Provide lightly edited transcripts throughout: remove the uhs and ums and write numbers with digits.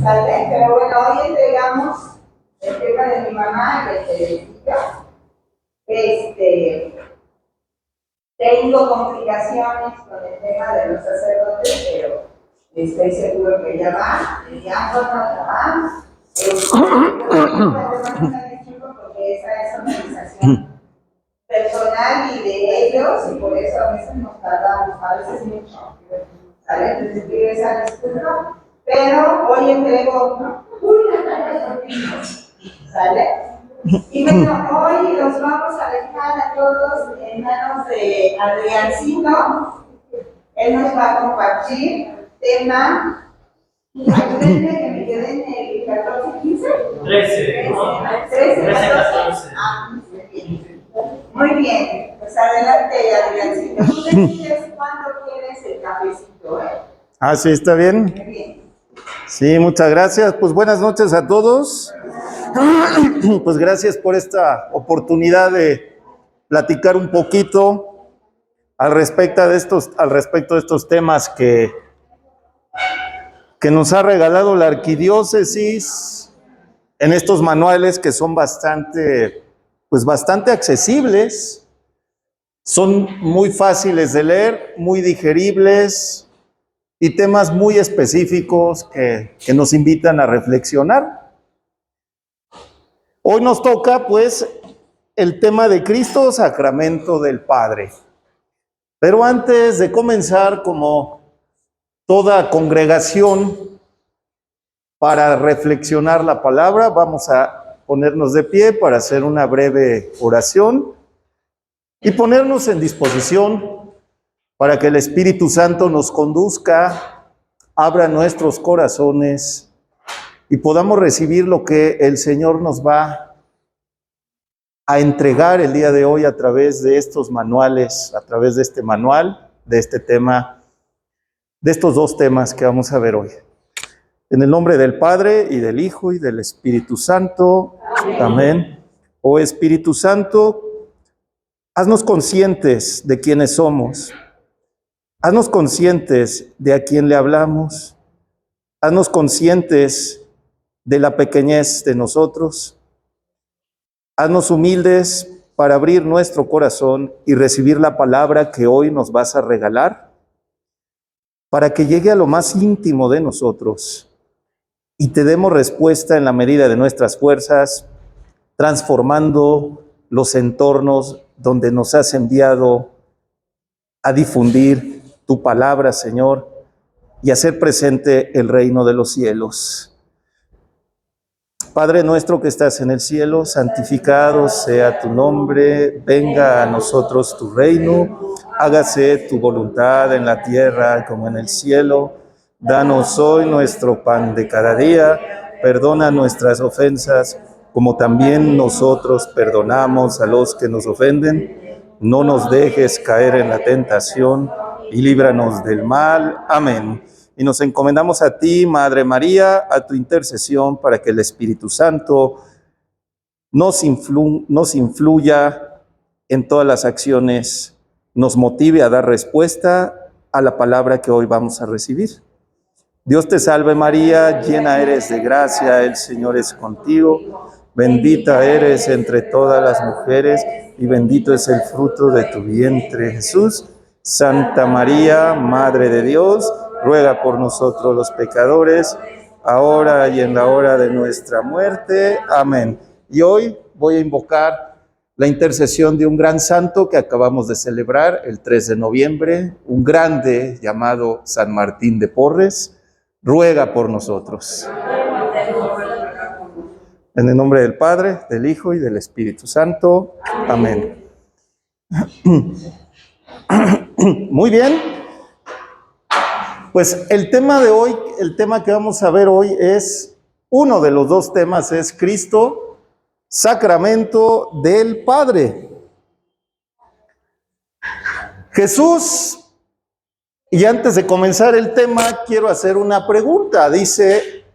¿sale? Pero bueno, hoy entregamos el tema de mi mamá, que se dedica. Tengo complicaciones con el tema de los sacerdotes, pero estoy seguro que ya va, ya no va. Porque esa es organización personal y de ellos, y por eso a veces nos tardamos, a veces mucho. ¿Sale? Entonces pido esa disculpa, pero hoy entrego ¿sale? Y bueno, hoy los vamos a dejar a todos en manos de Adriancito. Él nos va a compartir tema. Ayúdenme que me quedé en el 14, 15. 13, 14. Muy bien, pues adelante, Adriancito. Tú decides cuándo quieres el cafecito, ¿eh? Ah, sí, está bien. Muy bien. Sí, muchas gracias. Pues buenas noches a todos. Pues gracias por esta oportunidad de platicar un poquito al respecto de estos temas que nos ha regalado la arquidiócesis en estos manuales que son bastante accesibles, son muy fáciles de leer, muy digeribles y temas muy específicos que nos invitan a reflexionar. Hoy nos toca, pues, el tema de Cristo, sacramento del Padre. Pero antes de comenzar, como toda congregación, para reflexionar la palabra, vamos a ponernos de pie para hacer una breve oración y ponernos en disposición para que el Espíritu Santo nos conduzca, abra nuestros corazones y podamos recibir lo que el Señor nos va a entregar el día de hoy a través de estos manuales, a través de este manual, de este tema, de estos dos temas que vamos a ver hoy. En el nombre del Padre, y del Hijo, y del Espíritu Santo. Amén. Oh Espíritu Santo, haznos conscientes de quiénes somos. Haznos conscientes de a quién le hablamos. Haznos conscientes de la pequeñez de nosotros. Haznos humildes para abrir nuestro corazón y recibir la palabra que hoy nos vas a regalar, para que llegue a lo más íntimo de nosotros y te demos respuesta en la medida de nuestras fuerzas, transformando los entornos donde nos has enviado a difundir tu palabra, Señor, y hacer presente el reino de los cielos. Padre nuestro que estás en el cielo, santificado sea tu nombre, venga a nosotros tu reino, hágase tu voluntad en la tierra como en el cielo. Danos hoy nuestro pan de cada día, perdona nuestras ofensas, como también nosotros perdonamos a los que nos ofenden. No nos dejes caer en la tentación y líbranos del mal. Amén. Y nos encomendamos a ti, Madre María, a tu intercesión para que el Espíritu Santo nos influya en todas las acciones, nos motive a dar respuesta a la palabra que hoy vamos a recibir. Dios te salve María, llena eres de gracia, el Señor es contigo, bendita eres entre todas las mujeres y bendito es el fruto de tu vientre, Jesús. Santa María, Madre de Dios, ruega por nosotros los pecadores, ahora y en la hora de nuestra muerte. Amén. Y hoy voy a invocar la intercesión de un gran santo que acabamos de celebrar el 3 de noviembre, un grande llamado San Martín de Porres. Ruega por nosotros. En el nombre del Padre, del Hijo y del Espíritu Santo. Amén. Muy bien. Pues el tema de hoy, el tema que vamos a ver hoy es, uno de los dos temas es Cristo, sacramento del Padre. Jesús, y antes de comenzar el tema, quiero hacer una pregunta. Dice,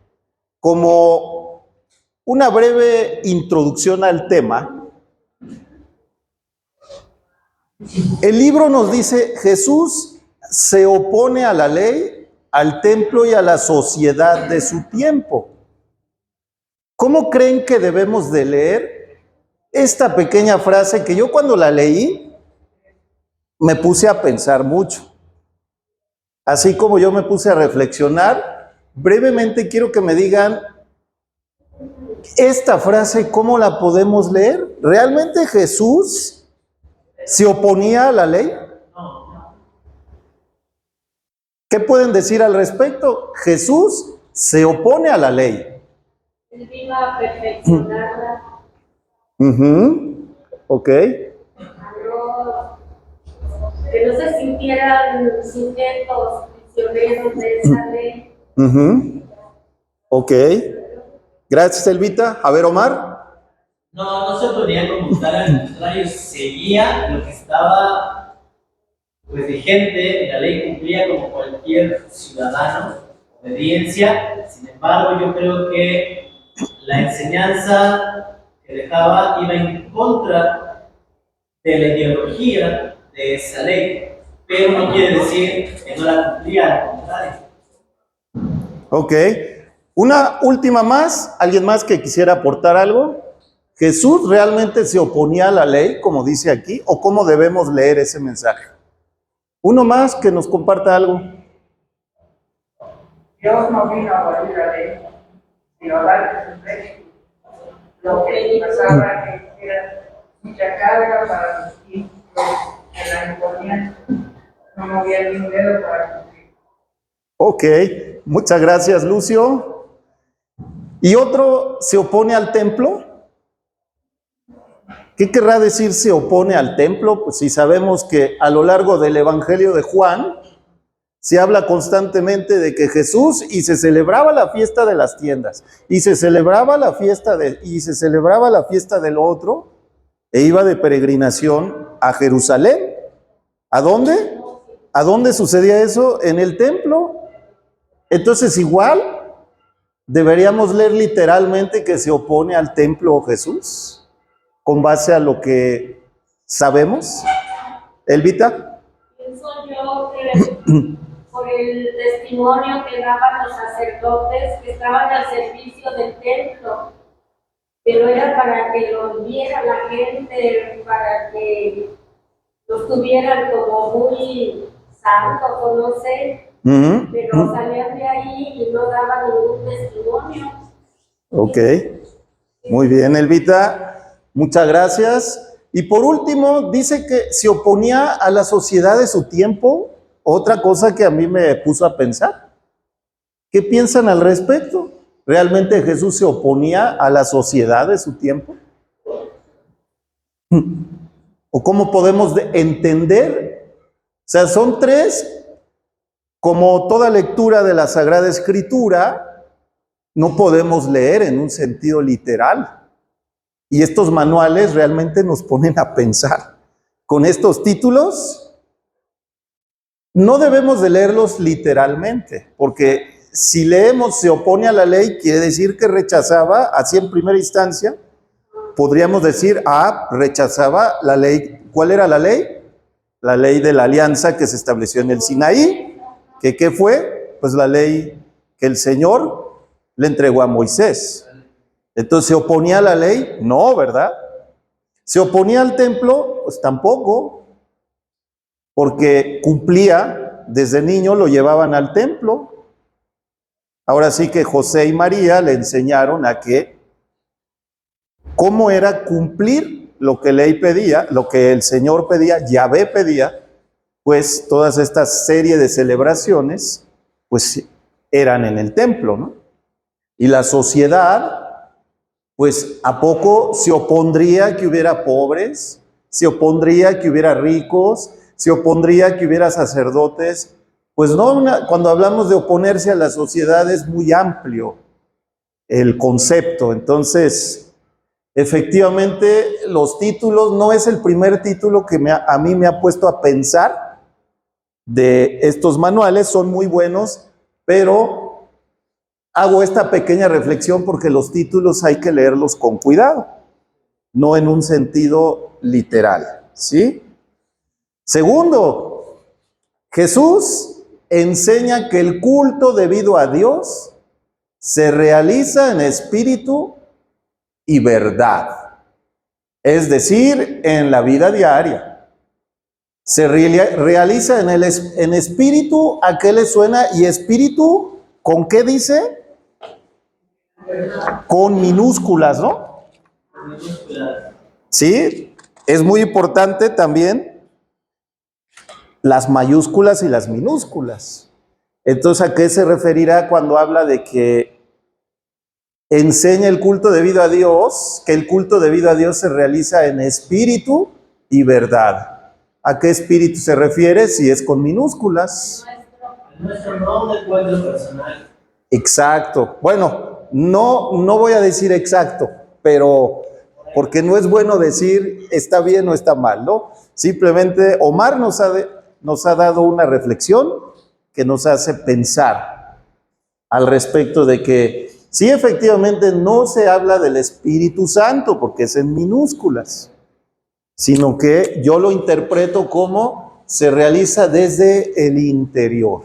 como una breve introducción al tema, el libro nos dice, Jesús se opone a la ley al templo y a la sociedad de su tiempo. ¿Cómo creen que debemos de leer esta pequeña frase que yo cuando la leí me puse a pensar mucho? Así como yo me puse a reflexionar, brevemente quiero que me digan esta frase, ¿cómo la podemos leer? ¿Realmente Jesús se oponía a la ley? ¿Qué pueden decir al respecto? Jesús se opone a la ley. Él vino a perfeccionarla, Ok. que no se sintieran sujetos, prisioneros de esa ley. Ok. Gracias, Elvita. A ver, Omar. No se oponía como tal, al contrario, seguía lo que estaba pues vigente, la ley cumplía como cualquier ciudadano, obediencia. Sin embargo, yo creo que la enseñanza que dejaba iba en contra de la ideología de esa ley, pero no quiere decir que no la cumplía, al contrario. Ok. Una última más. ¿Alguien más que quisiera aportar algo? ¿Jesús realmente se oponía a la ley, como dice aquí, o cómo debemos leer ese mensaje? Uno más que nos comparta algo. Dios no vino a abolir la ley, sino a dar su ley. Lo que pasaba que era mucha carga para los hijos que la imponían, no movía ni un dedo para cumplir. Ok, muchas gracias, Lucio. ¿Y otro se opone al templo? ¿Qué querrá decir se opone al templo? Pues si sabemos que a lo largo del Evangelio de Juan se habla constantemente de que Jesús y se celebraba la fiesta de las tiendas y se celebraba la fiesta del otro e iba de peregrinación a Jerusalén. ¿A dónde? ¿A dónde sucedía eso? En el templo. Entonces igual deberíamos leer literalmente que se opone al templo Jesús con base a lo que sabemos. Elvita. Pienso yo que por el testimonio que daban los sacerdotes que estaban al servicio del templo, pero era para que los viera la gente, para que los tuvieran como muy santos o no sé, pero salían de ahí y no daban ningún testimonio. Ok, muy bien, Elvita, muchas gracias. Y por último, dice que se oponía a la sociedad de su tiempo, otra cosa que a mí me puso a pensar. ¿Qué piensan al respecto? ¿Realmente Jesús se oponía a la sociedad de su tiempo? ¿O cómo podemos entender? O sea, son tres, como toda lectura de la Sagrada Escritura, no podemos leer en un sentido literal. Y estos manuales realmente nos ponen a pensar. Con estos títulos, no debemos de leerlos literalmente, porque si leemos se opone a la ley, quiere decir que rechazaba, así en primera instancia, podríamos decir, rechazaba la ley. ¿Cuál era la ley? La ley de la alianza que se estableció en el Sinaí. ¿Qué fue? Pues la ley que el Señor le entregó a Moisés. Entonces, ¿se oponía a la ley? No, ¿verdad? ¿Se oponía al templo? Pues tampoco, porque cumplía, desde niño lo llevaban al templo. Ahora sí que José y María le enseñaron a que cómo era cumplir lo que ley pedía, lo que el Señor pedía, Yahvé pedía, pues todas estas serie de celebraciones, pues eran en el templo, ¿no? Y la sociedad, pues ¿a poco se opondría que hubiera pobres? ¿Se opondría que hubiera ricos? ¿Se opondría que hubiera sacerdotes? Pues no, cuando hablamos de oponerse a la sociedad es muy amplio el concepto. Entonces, efectivamente, los títulos no es el primer título que a mí me ha puesto a pensar de estos manuales, son muy buenos, pero hago esta pequeña reflexión porque los títulos hay que leerlos con cuidado, no en un sentido literal, ¿sí? Segundo, Jesús enseña que el culto debido a Dios se realiza en espíritu y verdad. Es decir, en la vida diaria. Se realiza en espíritu. ¿A qué le suena? ¿Y espíritu con qué dice? Con minúsculas, ¿no? Sí, es muy importante también las mayúsculas y las minúsculas. Entonces, ¿a qué se referirá cuando habla de que enseña el culto debido a Dios? Que el culto debido a Dios se realiza en espíritu y verdad. ¿A qué espíritu se refiere? Si es con minúsculas. Nuestro no un encuentro personal. Exacto. Bueno, no voy a decir exacto, pero porque no es bueno decir está bien o está mal, ¿no? Simplemente Omar nos ha dado una reflexión que nos hace pensar al respecto de que sí, efectivamente no se habla del Espíritu Santo porque es en minúsculas, sino que yo lo interpreto como se realiza desde el interior,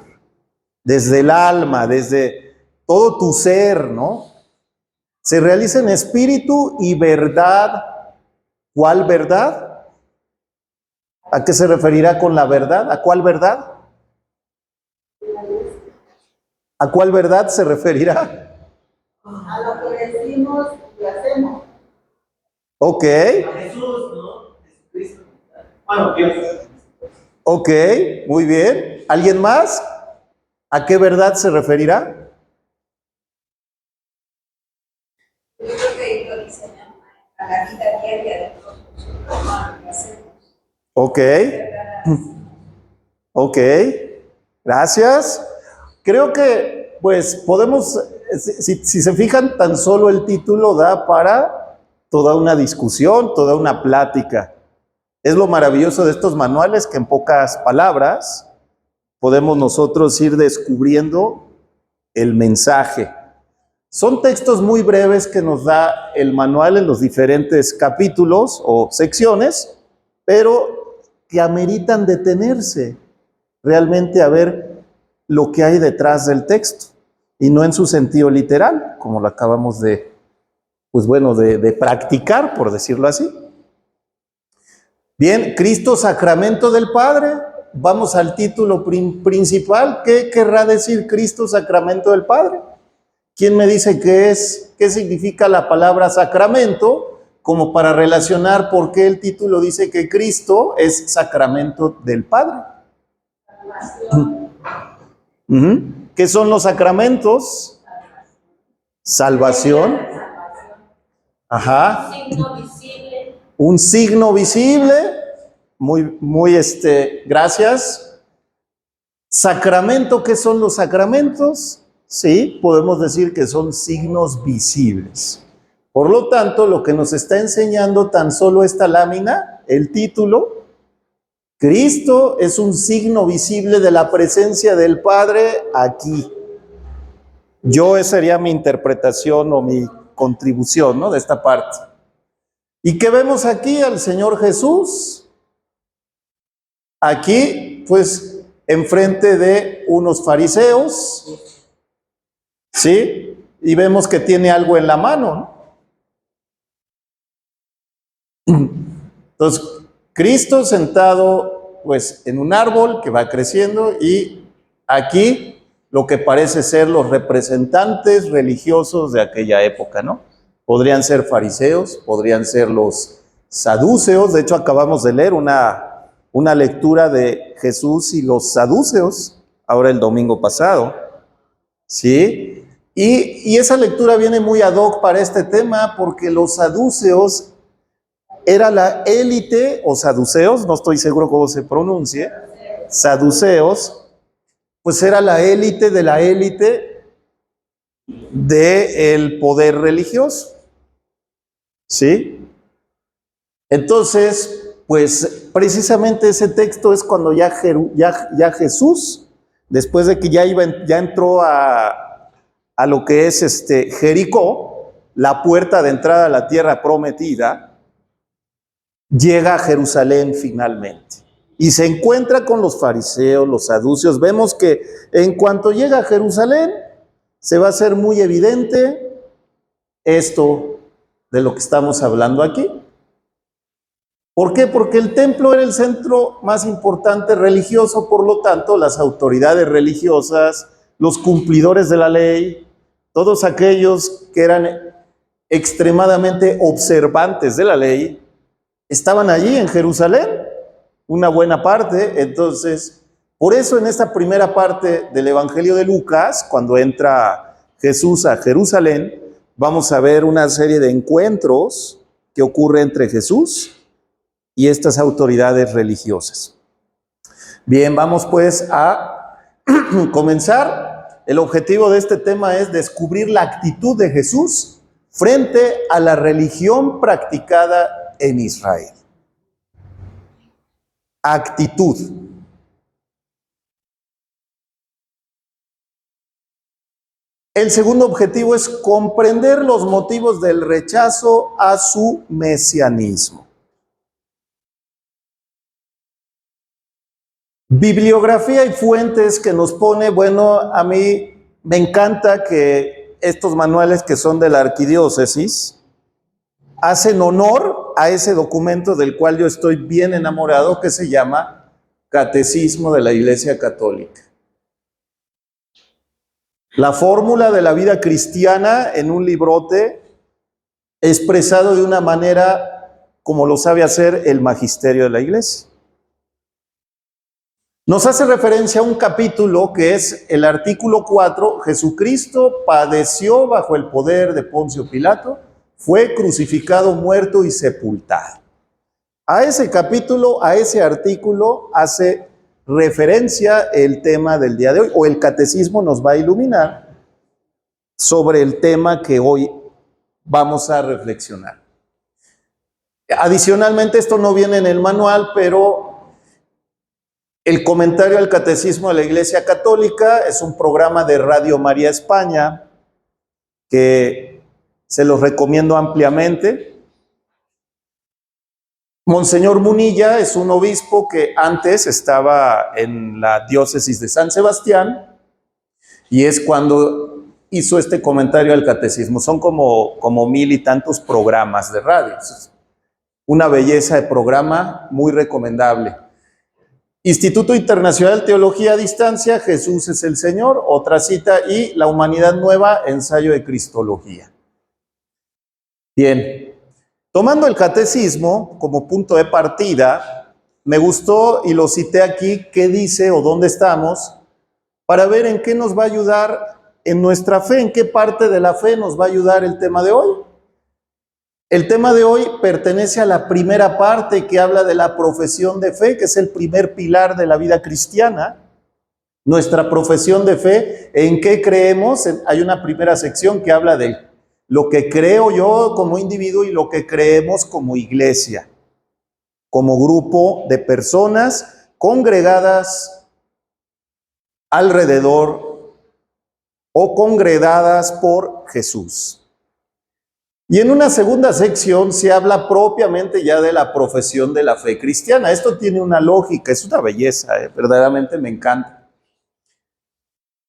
desde el alma, desde todo tu ser, ¿no? Se realiza en espíritu y verdad. ¿Cuál verdad? ¿A qué se referirá con la verdad? ¿A cuál verdad? ¿A cuál verdad se referirá? A lo que decimos y hacemos. Ok, A Jesús, ¿no? Jesucristo. Bueno, Dios. ok, muy bien. ¿Alguien más? ¿A qué verdad se referirá? Yo creo que lo dicen a la vida diaria de todos nosotros, que hacemos. Ok, ok, gracias. Creo que, pues, podemos, si se fijan, tan solo el título da para toda una discusión, toda una plática. Es lo maravilloso de estos manuales que en pocas palabras podemos nosotros ir descubriendo el mensaje. Son textos muy breves que nos da el manual en los diferentes capítulos o secciones, pero que ameritan detenerse realmente a ver lo que hay detrás del texto y no en su sentido literal, como lo acabamos de, pues bueno, de practicar, por decirlo así. Bien, Cristo, sacramento del Padre. Vamos al título principal. ¿Qué querrá decir Cristo, sacramento del Padre? ¿Quién me dice qué es, qué significa la palabra sacramento? Como para relacionar por qué el título dice que Cristo es sacramento del Padre. ¿Qué son los sacramentos? Salvación. Ajá. Signo visible. Un signo visible. Gracias. Sacramento, ¿qué son los sacramentos? Sí, podemos decir que son signos visibles. Por lo tanto, lo que nos está enseñando tan solo esta lámina, el título, Cristo es un signo visible de la presencia del Padre aquí. Esa sería mi interpretación o mi contribución, ¿no? De esta parte. ¿Y qué vemos aquí al Señor Jesús? Aquí, pues, enfrente de unos fariseos, ¿sí? Y vemos que tiene algo en la mano, ¿no? Entonces, Cristo sentado, pues, en un árbol que va creciendo y aquí lo que parece ser los representantes religiosos de aquella época, ¿no? Podrían ser fariseos, podrían ser los saduceos. De hecho, acabamos de leer una lectura de Jesús y los saduceos, ahora el domingo pasado, ¿sí? Y esa lectura viene muy ad hoc para este tema porque los saduceos era la élite, o saduceos, no estoy seguro cómo se pronuncie, saduceos, pues era la élite de la élite del poder religioso, ¿sí? Entonces, pues precisamente ese texto es cuando ya Jesús, después de que ya entró a lo que es Jericó, la puerta de entrada a la tierra prometida, llega a Jerusalén finalmente. y se encuentra con los fariseos, los saduceos. Vemos que en cuanto llega a Jerusalén, se va a hacer muy evidente esto de lo que estamos hablando aquí. ¿Por qué? Porque el templo era el centro más importante religioso, por lo tanto, las autoridades religiosas, los cumplidores de la ley, todos aquellos que eran extremadamente observantes de la ley, estaban allí en Jerusalén, una buena parte. Entonces, por eso en esta primera parte del Evangelio de Lucas, cuando entra Jesús a Jerusalén, vamos a ver una serie de encuentros que ocurre entre Jesús y estas autoridades religiosas. Bien, vamos pues a comenzar. El objetivo de este tema es descubrir la actitud de Jesús frente a la religión practicada en Israel. Actitud. El segundo objetivo es comprender los motivos del rechazo a su mesianismo. Bibliografía y fuentes que nos pone, bueno, a mí me encanta que estos manuales que son de la arquidiócesis hacen honor a ese documento del cual yo estoy bien enamorado, que se llama Catecismo de la Iglesia Católica. La fórmula de la vida cristiana en un librote expresado de una manera como lo sabe hacer el magisterio de la Iglesia. Nos hace referencia a un capítulo que es el artículo 4, Jesucristo padeció bajo el poder de Poncio Pilato, fue crucificado, muerto y sepultado. A ese capítulo, a ese artículo hace referencia el tema del día de hoy, o el catecismo nos va a iluminar sobre el tema que hoy vamos a reflexionar. Adicionalmente, esto no viene en el manual, pero el comentario al Catecismo de la Iglesia Católica es un programa de Radio María España que se los recomiendo ampliamente. Monseñor Munilla es un obispo que antes estaba en la diócesis de San Sebastián y es cuando hizo este comentario al Catecismo. Son como 1000 y tantos programas de radio. Una belleza de programa muy recomendable. Instituto Internacional de Teología a Distancia, Jesús es el Señor, otra cita, y La Humanidad Nueva, ensayo de Cristología. Bien, tomando el catecismo como punto de partida, me gustó y lo cité aquí, qué dice o dónde estamos, para ver en qué nos va a ayudar en nuestra fe, en qué parte de la fe nos va a ayudar el tema de hoy. El tema de hoy pertenece a la primera parte que habla de la profesión de fe, que es el primer pilar de la vida cristiana. Nuestra profesión de fe, ¿en qué creemos? Hay una primera sección que habla de lo que creo yo como individuo y lo que creemos como iglesia, como grupo de personas congregadas alrededor o congregadas por Jesús. Y en una segunda sección se habla propiamente ya de la profesión de la fe cristiana. Esto tiene una lógica, es una belleza, verdaderamente me encanta.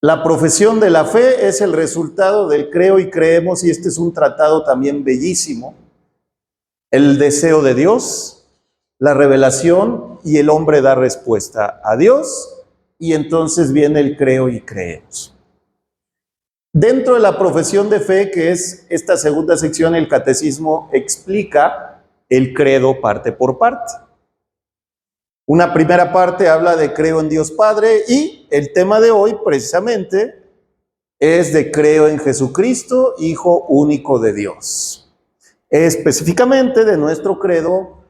La profesión de la fe es el resultado del creo y creemos, y este es un tratado también bellísimo. El deseo de Dios, la revelación, y el hombre da respuesta a Dios, y entonces viene el creo y creemos. Dentro de la profesión de fe, que es esta segunda sección, el catecismo explica el credo parte por parte. Una primera parte habla de creo en Dios Padre y el tema de hoy precisamente es de creo en Jesucristo, Hijo único de Dios. Específicamente de nuestro credo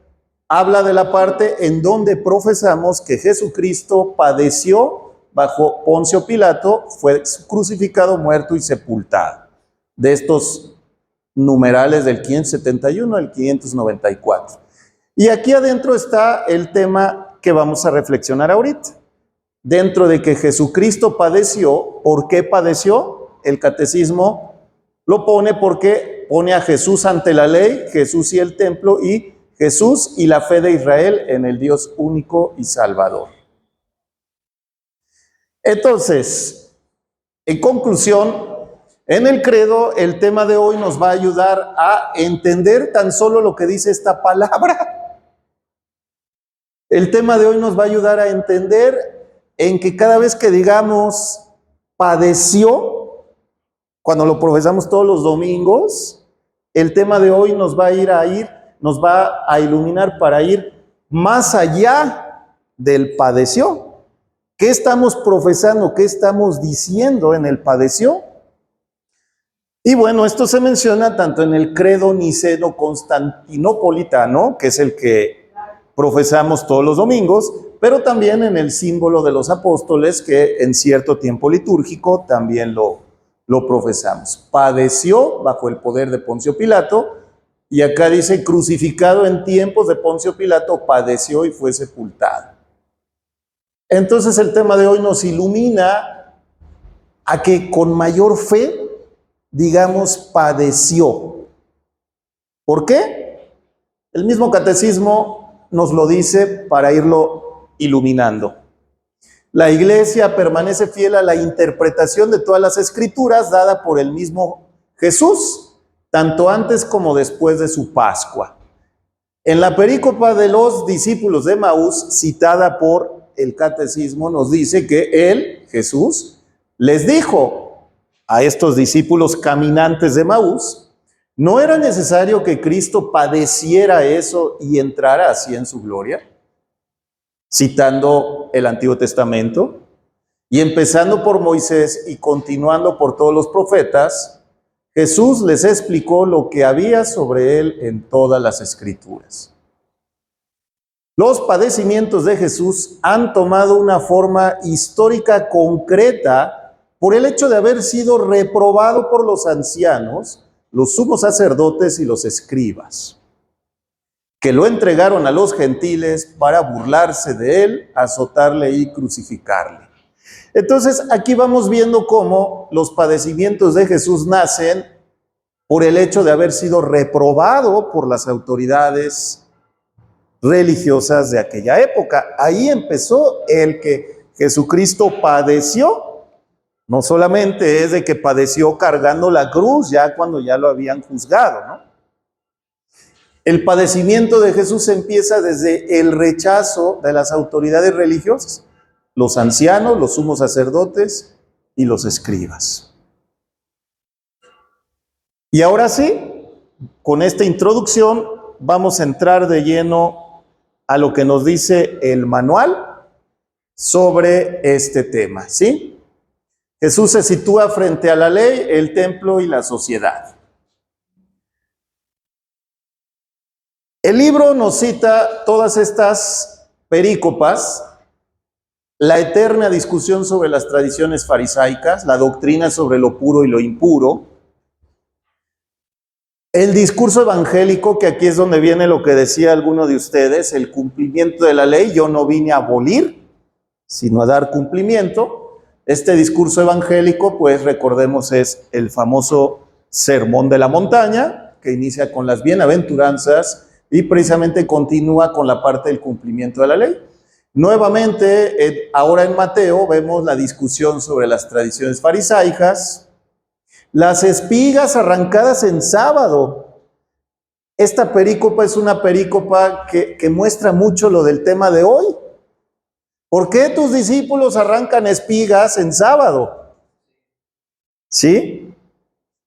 habla de la parte en donde profesamos que Jesucristo padeció bajo Poncio Pilato, fue crucificado, muerto y sepultado. De estos numerales del 571 al 594. Y aquí adentro está el tema que vamos a reflexionar ahorita. Dentro de que Jesucristo padeció, ¿por qué padeció? El catecismo lo pone porque pone a Jesús ante la ley, Jesús y el templo, y Jesús y la fe de Israel en el Dios único y Salvador. Entonces, en conclusión, en el credo, el tema de hoy nos va a ayudar a entender tan solo lo que dice esta palabra. El tema de hoy nos va a ayudar a entender en que cada vez que digamos padeció, cuando lo profesamos todos los domingos, el tema de hoy nos va a iluminar para ir más allá del padeció. ¿Qué estamos profesando? ¿Qué estamos diciendo en el padeció? Y bueno, esto se menciona tanto en el credo niceno-constantinopolitano, que es el que profesamos todos los domingos, pero también en el símbolo de los apóstoles, que en cierto tiempo litúrgico también lo profesamos. Padeció bajo el poder de Poncio Pilato, y acá dice, crucificado en tiempos de Poncio Pilato, padeció y fue sepultado. Entonces el tema de hoy nos ilumina a que con mayor fe digamos padeció. ¿Por qué? El mismo catecismo nos lo dice para irlo iluminando. La Iglesia permanece fiel a la interpretación de todas las escrituras dada por el mismo Jesús, tanto antes como después de su Pascua. En la perícopa de los discípulos de Maús, citada por el catecismo, nos dice que él, Jesús, les dijo a estos discípulos caminantes de Maús, ¿no era necesario que Cristo padeciera eso y entrara así en su gloria? Citando el Antiguo Testamento, y empezando por Moisés y continuando por todos los profetas, Jesús les explicó lo que había sobre él en todas las Escrituras. Los padecimientos de Jesús han tomado una forma histórica concreta por el hecho de haber sido reprobado por los ancianos, los sumos sacerdotes y los escribas, que lo entregaron a los gentiles para burlarse de él, azotarle y crucificarle. Entonces, aquí vamos viendo cómo los padecimientos de Jesús nacen por el hecho de haber sido reprobado por las autoridades religiosas de aquella época. Ahí empezó el que Jesucristo padeció. No solamente es de que padeció cargando la cruz, ya cuando ya lo habían juzgado, ¿no? El padecimiento de Jesús empieza desde el rechazo de las autoridades religiosas, los ancianos, los sumos sacerdotes y los escribas. Y ahora sí, con esta introducción vamos a entrar de lleno a lo que nos dice el manual sobre este tema, ¿sí? Jesús se sitúa frente a la ley, el templo y la sociedad. El libro nos cita todas estas perícopas, la eterna discusión sobre las tradiciones farisaicas, la doctrina sobre lo puro y lo impuro, el discurso evangélico, que aquí es donde viene lo que decía alguno de ustedes, el cumplimiento de la ley. Yo no vine a abolir, sino a dar cumplimiento. Este discurso evangélico, pues recordemos, es el famoso Sermón de la Montaña, que inicia con las bienaventuranzas y precisamente continúa con la parte del cumplimiento de la ley. Nuevamente, ahora en Mateo vemos la discusión sobre las tradiciones farisaicas, las espigas arrancadas en sábado. Esta perícopa es una perícopa que muestra mucho lo del tema de hoy. ¿Por qué tus discípulos arrancan espigas en sábado? ¿Sí?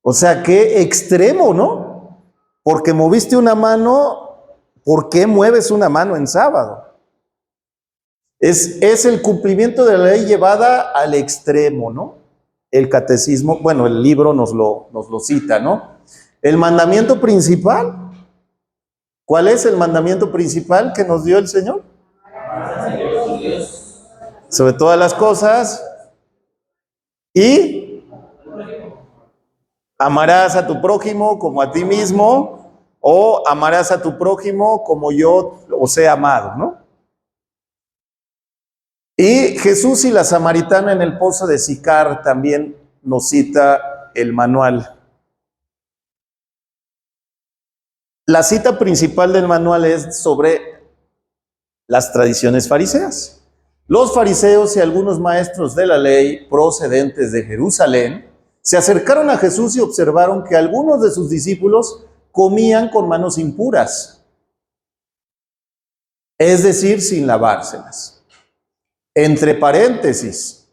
O sea, qué extremo, ¿no? Porque moviste una mano, ¿por qué mueves una mano en sábado? Es el cumplimiento de la ley llevada al extremo, ¿no? El catecismo, bueno, el libro nos lo cita, ¿no? El mandamiento principal. ¿Cuál es el mandamiento principal que nos dio el Señor? Sobre todas las cosas. Y amarás a tu prójimo como a ti mismo, o amarás a tu prójimo como yo os he amado, ¿no? Y Jesús y la samaritana en el pozo de Sicar también nos cita el manual. La cita principal del manual es sobre las tradiciones fariseas. Los fariseos y algunos maestros de la ley procedentes de Jerusalén se acercaron a Jesús y observaron que algunos de sus discípulos comían con manos impuras, es decir, sin lavárselas. Entre paréntesis,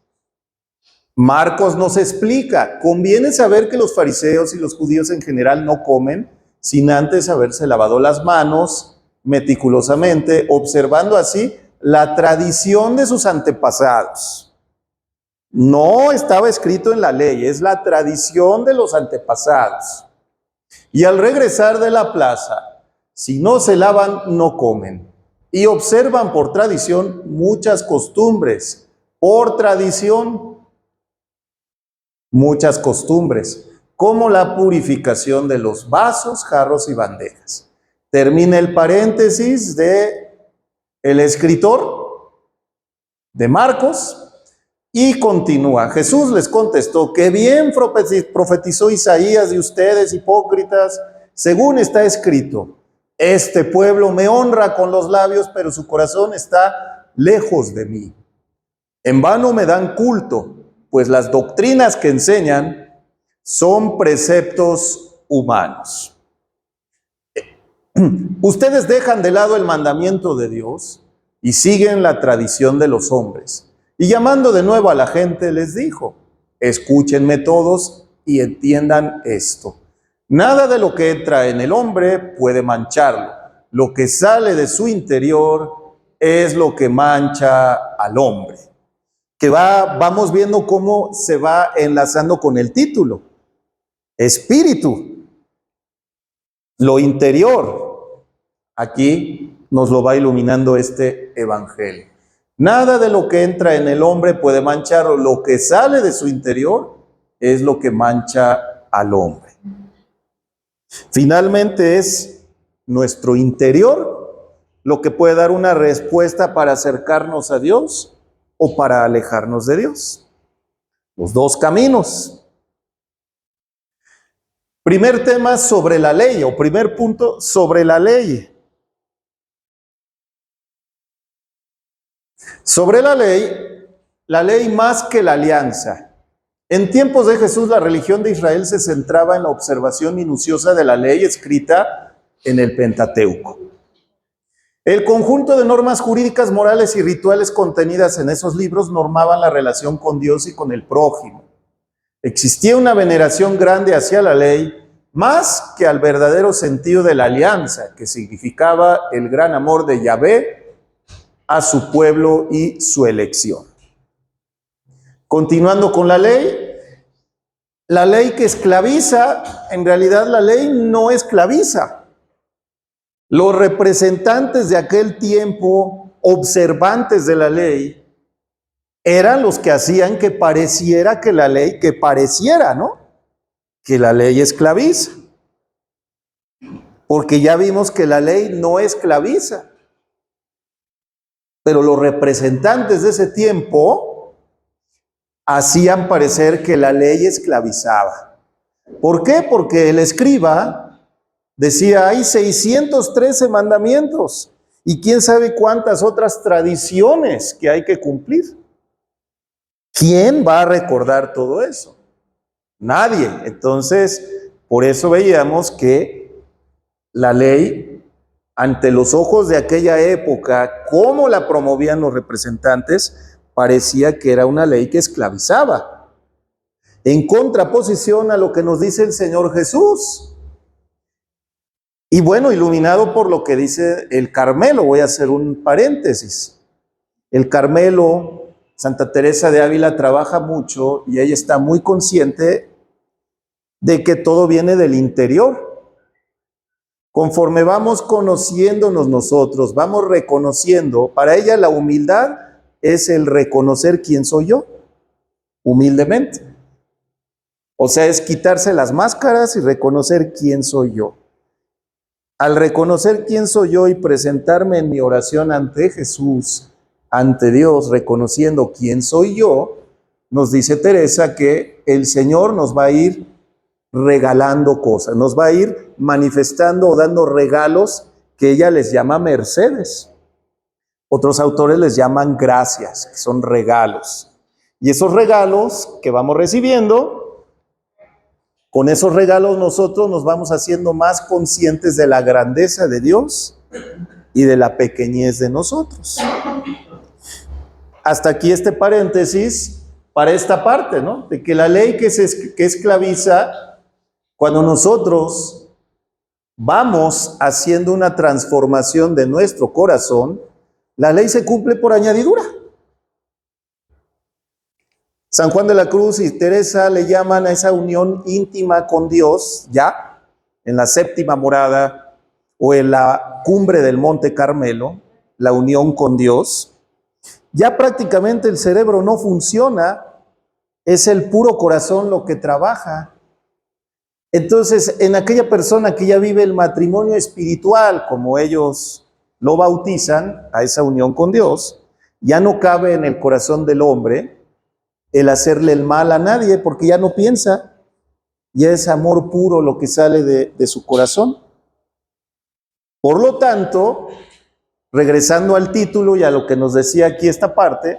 Marcos nos explica, conviene saber que los fariseos y los judíos en general no comen sin antes haberse lavado las manos meticulosamente, observando así la tradición de sus antepasados. No estaba escrito en la ley, es la tradición de los antepasados. Y al regresar de la plaza, si no se lavan, no comen. Y observan por tradición muchas costumbres. Por tradición, muchas costumbres, como la purificación de los vasos, jarros y bandejas. Termina el paréntesis de el escritor de Marcos y continúa. Jesús les contestó: que bien profetizó Isaías de ustedes, hipócritas, según está escrito: este pueblo me honra con los labios, pero su corazón está lejos de mí. En vano me dan culto, pues las doctrinas que enseñan son preceptos humanos. Ustedes dejan de lado el mandamiento de Dios y siguen la tradición de los hombres. Y llamando de nuevo a la gente, les dijo: escúchenme todos y entiendan esto. Nada de lo que entra en el hombre puede mancharlo. Lo que sale de su interior es lo que mancha al hombre. Que vamos viendo cómo se va enlazando con el título. Espíritu, lo interior. Aquí nos lo va iluminando este evangelio. Nada de lo que entra en el hombre puede mancharlo. Lo que sale de su interior es lo que mancha al hombre. Finalmente es nuestro interior lo que puede dar una respuesta para acercarnos a Dios o para alejarnos de Dios. Los dos caminos. Primer tema sobre la ley, o primer punto sobre la ley. Sobre la ley más que la alianza. En tiempos de Jesús, la religión de Israel se centraba en la observación minuciosa de la ley escrita en el Pentateuco. El conjunto de normas jurídicas, morales y rituales contenidas en esos libros normaban la relación con Dios y con el prójimo. Existía una veneración grande hacia la ley, más que al verdadero sentido de la alianza, que significaba el gran amor de Yahvé a su pueblo y su elección. Continuando con la ley que esclaviza, en realidad la ley no esclaviza. Los representantes de aquel tiempo, observantes de la ley, eran los que hacían que pareciera que la ley, ¿no? Que la ley esclaviza. Porque ya vimos que la ley no esclaviza. Pero los representantes de ese tiempo hacían parecer que la ley esclavizaba. ¿Por qué? Porque el escriba decía: hay 613 mandamientos y quién sabe cuántas otras tradiciones que hay que cumplir. ¿Quién va a recordar todo eso? Nadie. Entonces, por eso veíamos que la ley, ante los ojos de aquella época, cómo la promovían los representantes, parecía que era una ley que esclavizaba. En contraposición a lo que nos dice el Señor Jesús. Y bueno, iluminado por lo que dice el Carmelo, voy a hacer un paréntesis. El Carmelo, Santa Teresa de Ávila trabaja mucho y ella está muy consciente de que todo viene del interior. Conforme vamos conociéndonos nosotros, vamos reconociendo, para ella la humildad es el reconocer quién soy yo, humildemente. O sea, es quitarse las máscaras y reconocer quién soy yo. Al reconocer quién soy yo y presentarme en mi oración ante Jesús, ante Dios, reconociendo quién soy yo, nos dice Teresa que el Señor nos va a ir regalando cosas, nos va a ir manifestando o dando regalos que ella les llama mercedes. Otros autores les llaman gracias, que son regalos. Y esos regalos que vamos recibiendo, con esos regalos nosotros nos vamos haciendo más conscientes de la grandeza de Dios y de la pequeñez de nosotros. Hasta aquí este paréntesis para esta parte, ¿no? De que la ley que esclaviza, cuando nosotros vamos haciendo una transformación de nuestro corazón, la ley se cumple por añadidura. San Juan de la Cruz y Teresa le llaman a esa unión íntima con Dios, ya en la séptima morada o en la cumbre del Monte Carmelo, la unión con Dios. Ya prácticamente el cerebro no funciona, es el puro corazón lo que trabaja. Entonces, en aquella persona que ya vive el matrimonio espiritual, como ellos lo bautizan, a esa unión con Dios, ya no cabe en el corazón del hombre el hacerle el mal a nadie, porque ya no piensa, ya es amor puro lo que sale de su corazón. Por lo tanto, regresando al título y a lo que nos decía aquí esta parte,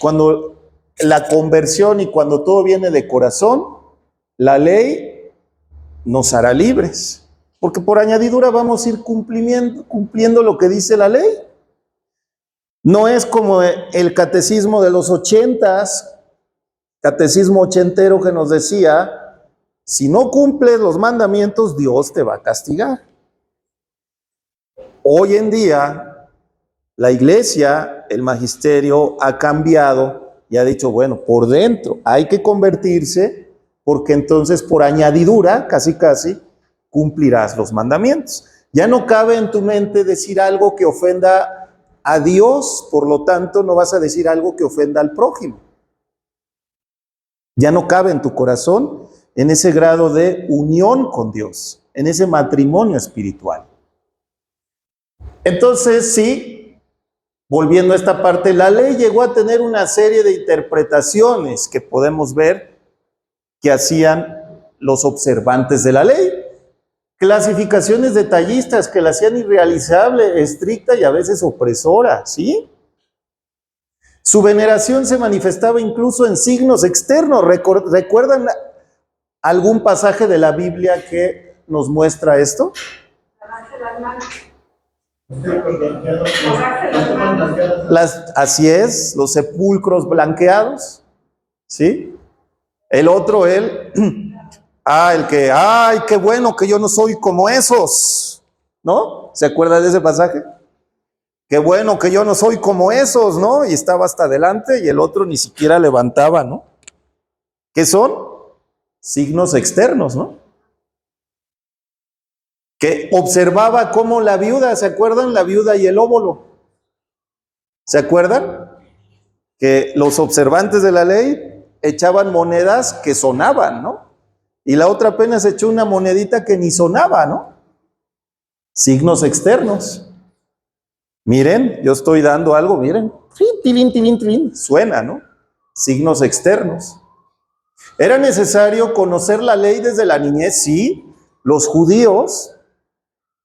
cuando la conversión y cuando todo viene de corazón, la ley nos hará libres, porque por añadidura vamos a ir cumpliendo lo que dice la ley. No es como el catecismo de los 80s, catecismo ochentero que nos decía, si no cumples los mandamientos, Dios te va a castigar. Hoy en día, la iglesia, el magisterio ha cambiado y ha dicho, bueno, por dentro hay que convertirse, porque entonces por añadidura, casi cumplirás los mandamientos. Ya no cabe en tu mente decir algo que ofenda a Dios, por lo tanto no vas a decir algo que ofenda al prójimo. Ya no cabe en tu corazón en ese grado de unión con Dios, en ese matrimonio espiritual. Entonces, sí, volviendo a esta parte, la ley llegó a tener una serie de interpretaciones que podemos ver que hacían los observantes de la ley. Clasificaciones detallistas que la hacían irrealizable, estricta y a veces opresora, ¿sí? Su veneración se manifestaba incluso en signos externos. ¿Recuerdan algún pasaje de la Biblia que nos muestra esto? Así es, los sepulcros blanqueados, ¿sí? El otro, el que, ay, qué bueno que yo no soy como esos, ¿no? ¿Se acuerda de ese pasaje? Qué bueno que yo no soy como esos, ¿no? Y estaba hasta adelante y el otro ni siquiera levantaba, ¿no? ¿Qué son? Signos externos, ¿no? Que observaba cómo la viuda, ¿se acuerdan? La viuda y el óbolo. ¿Se acuerdan? Que los observantes de la ley echaban monedas que sonaban, ¿no? Y la otra apenas echó una monedita que ni sonaba, ¿no? Signos externos. Miren, yo estoy dando algo, miren, suena, ¿no? Signos externos. ¿Era necesario conocer la ley desde la niñez? Sí, los judíos,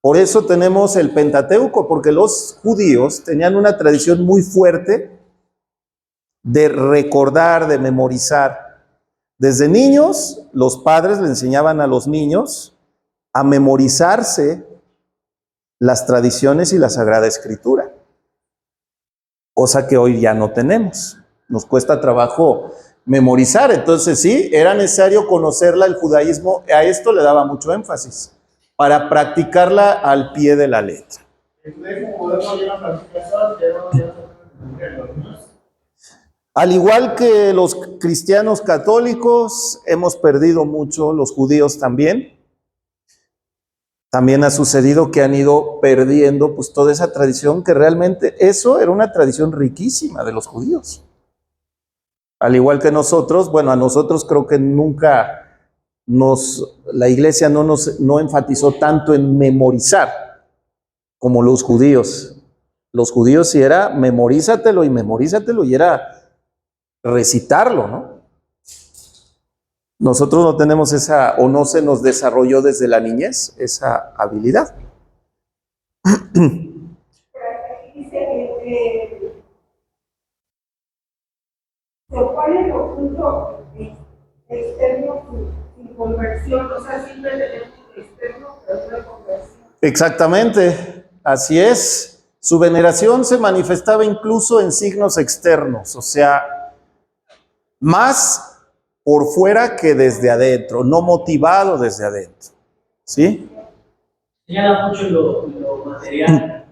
por eso tenemos el Pentateuco, porque los judíos tenían una tradición muy fuerte de recordar, de memorizar. Desde niños, los padres le enseñaban a los niños a memorizarse las tradiciones y la Sagrada Escritura, cosa que hoy ya no tenemos. Nos cuesta trabajo memorizar, entonces sí, era necesario conocerla. El judaísmo a esto le daba mucho énfasis, para practicarla al pie de la letra. Al igual que los cristianos católicos, hemos perdido mucho, los judíos también. También ha sucedido que han ido perdiendo pues toda esa tradición, que realmente eso era una tradición riquísima de los judíos. Al igual que nosotros, bueno, a nosotros creo que nunca la iglesia no enfatizó tanto en memorizar como los judíos. Los judíos sí era memorízatelo y era recitarlo, ¿no? Nosotros no tenemos esa, o no se nos desarrolló desde la niñez, esa habilidad. Aquí dice que se opone lo punto externo sin conversión, o sea, siempre tenemos externo, pero no hay conversión. Exactamente, así es. Su veneración se manifestaba incluso en signos externos, o sea, más por fuera que desde adentro, no motivado desde adentro. ¿Sí? Señala mucho lo material.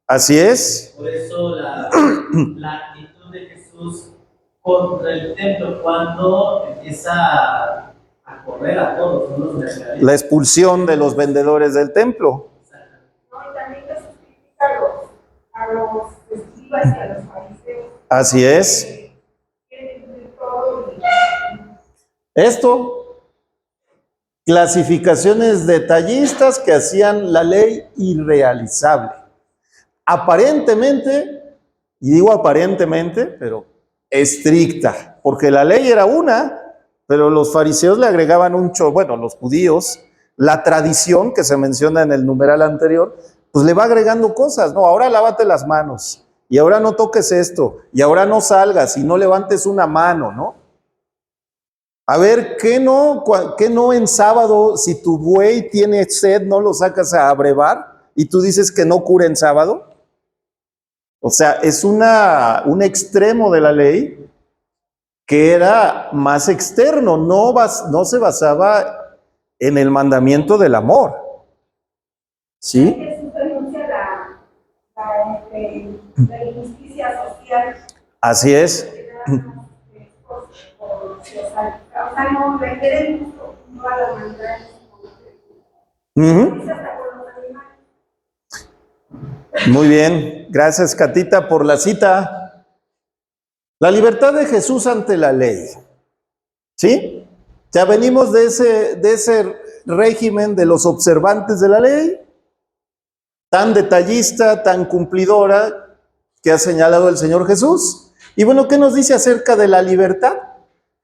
Así es. Por eso la actitud de Jesús contra el templo cuando empieza a correr a todos, ¿no? Los mercaderes. La expulsión de los vendedores del templo. No, y también Jesús critica a los escribas y a los fariseos. Así es. Quieren cumplir todo y Esto, clasificaciones detallistas que hacían la ley irrealizable. Aparentemente, y digo aparentemente, pero estricta, porque la ley era una, pero los fariseos le agregaban bueno, los judíos, la tradición que se menciona en el numeral anterior, pues le va agregando cosas, ¿no? Ahora lávate las manos, y ahora no toques esto, y ahora no salgas, y no levantes una mano, ¿no? A ver, ¿qué no en sábado, si tu buey tiene sed, no lo sacas a abrevar? Y tú dices que no cura en sábado. O sea, es un extremo de la ley que era más externo, no se basaba en el mandamiento del amor. ¿Sí? Jesús denuncia la injusticia social. Así es. O sea, no requieren mucho, no a la manera. Ujú. Muy bien, gracias Catita por la cita. La libertad de Jesús ante la ley. ¿Sí? Ya venimos de ese régimen de los observantes de la ley, tan detallista, tan cumplidora, que ha señalado el Señor Jesús. Y bueno, ¿qué nos dice acerca de la libertad?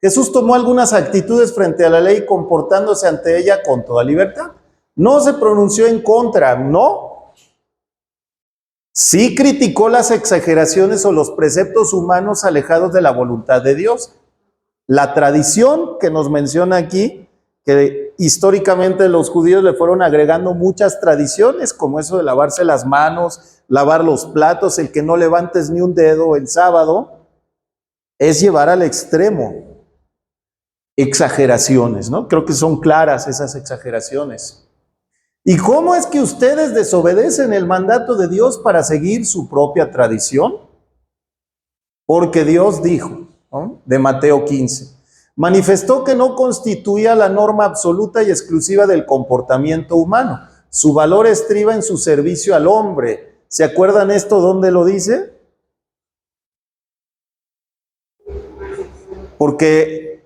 Jesús tomó algunas actitudes frente a la ley, comportándose ante ella con toda libertad. No se pronunció en contra, no. Sí criticó las exageraciones o los preceptos humanos alejados de la voluntad de Dios. La tradición que nos menciona aquí, que históricamente los judíos le fueron agregando muchas tradiciones, como eso de lavarse las manos, lavar los platos, el que no levantes ni un dedo el sábado, es llevar al extremo exageraciones, ¿no? Creo que son claras esas exageraciones. ¿Y cómo es que ustedes desobedecen el mandato de Dios para seguir su propia tradición? Porque Dios dijo, ¿no? De Mateo 15, manifestó que no constituía la norma absoluta y exclusiva del comportamiento humano. Su valor estriba en su servicio al hombre. ¿Se acuerdan esto dónde lo dice? ¿Por qué?